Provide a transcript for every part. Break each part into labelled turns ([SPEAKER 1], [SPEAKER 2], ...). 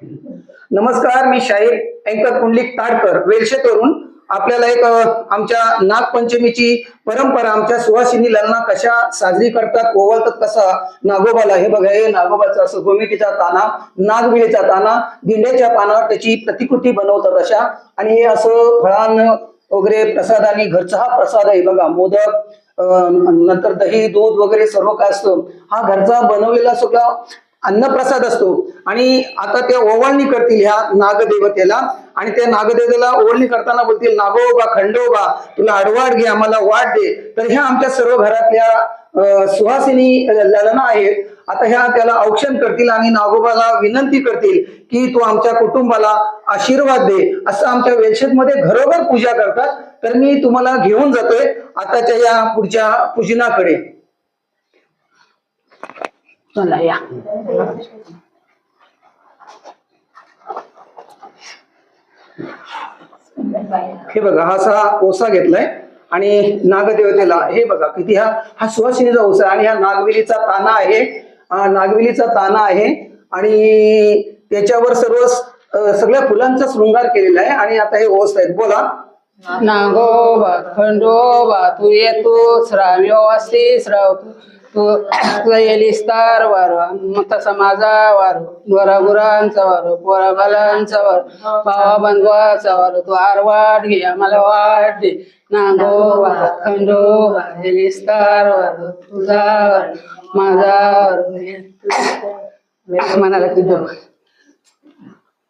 [SPEAKER 1] नमस्कार, मी शाहीर अँकर पुंडलिक ताडकर वेलशेतवरून आपल्याला एक आमच्या नागपंचमीची परंपरा, आमच्या सुवासिनी लग्न कशा साजरी करतात, ओवाळतात कसा नागोबाला, हे बघा. हे नागोबाचा असं गोमिटीचा ताना, नागविळीचा ताना, दिंड्याच्या पानावर त्याची प्रतिकृती बनवतात अशा. आणि हे असं फळांना वगैरे प्रसाद, आणि घरचा हा प्रसाद आहे बघा. मोदक, नंतर दही दूध वगैरे सर्व काय असतं, हा घरचा बनवलेला सगळा अन्नप्रसाद असतो. आणि आता ते ओवाळणी करतील ह्या नागदेवतेला, आणि त्या नागदेवतेला ओवाळणी करताना बोलतील, नागोबा खंडोबा तुला आडवाड घे, आम्हाला वाट दे. तर ह्या आमच्या सर्व घरातल्या सुहासिनी ललना आहेत. आता ह्या त्याला औक्षण करतील आणि नागोबाला विनंती करतील की तू आमच्या कुटुंबाला आशीर्वाद दे, असं आमच्या वेलशेतमध्ये घरोघर पूजा करतात. तर मी तुम्हाला घेऊन जातोय आताच्या या पुढच्या पूजनाकडे.
[SPEAKER 2] चला या.
[SPEAKER 1] हे बघा, हा असा ओसा घेतलाय आणि नागदेवतेला हे बघा किती हा सुवासिनीचा ओसा, आणि हा नागवेलीचा ताना आहे. नागवेलीचा ताना आहे आणि त्याच्यावर सर्व सगळ्या फुलांचा शृंगार केलेला आहे. आणि आता हे ओस आहेत. बोला.
[SPEAKER 2] नागोबा खंडोबा तू येतो श्राव्यो असते श्राव तू येलीस तार वारो मग तसा माझा वारो, गोरा गुरांचा वारो, पोरा बालांचा वारो, भावा बंधवाचा वारो, तू आरवाट घे आम्हाला वाट दे. नागोबा खंडोबा येलीस तार वारो, तुझा वारो माझा वारो, म्हणाला तुझं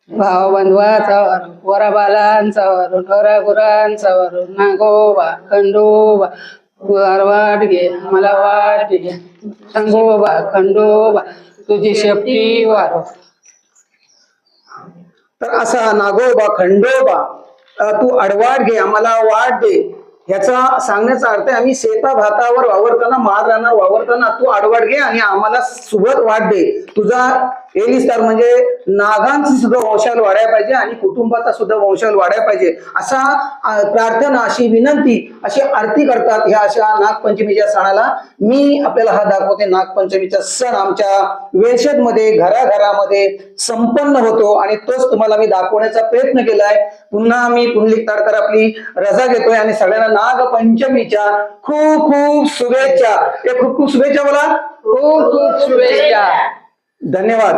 [SPEAKER 2] भाव बंधवाचा वारो, पोरा बालांचा वारो, गोरा गुरांचा वारो, नागोबा खंडोबा तू आरवाट घे मला वाट घे. नागोबा खंडोबा तुझी शेपटी वारो.
[SPEAKER 1] तर असा नागोबा खंडोबा तू आडवाट घे आम्हाला वाट दे, ह्याचा सांगण्याचा अर्थ आहे, आम्ही शेता भातावर वावरताना, माळ रानावर वावरताना तू आडवाट घे आणि आम्हाला सुबत वाट दे. तुझा एलिस्तार म्हणजे नागांची सुद्धा वंशाल वाढायला पाहिजे आणि कुटुंबाचा सुद्धा वंशाल वाढायला पाहिजे, असा प्रार्थना, अशी विनंती, अशी आरती करतात ह्या अशा नागपंचमीच्या सणाला. मी आपल्याला हा दाखवते. नागपंचमीचा सण आमच्या वेलशेतमध्ये घराघरामध्ये संपन्न होतो आणि तोच तुम्हाला मी दाखवण्याचा प्रयत्न केलाय. पुन्हा मी पुंडलिक ताडकर आपली रजा घेतोय आणि सगळ्यांना नागपंचमीच्या खूप खूप शुभेच्छा. खूप खूप शुभेच्छा बोला.
[SPEAKER 2] खूप खूप शुभेच्छा.
[SPEAKER 1] धन्यवाद.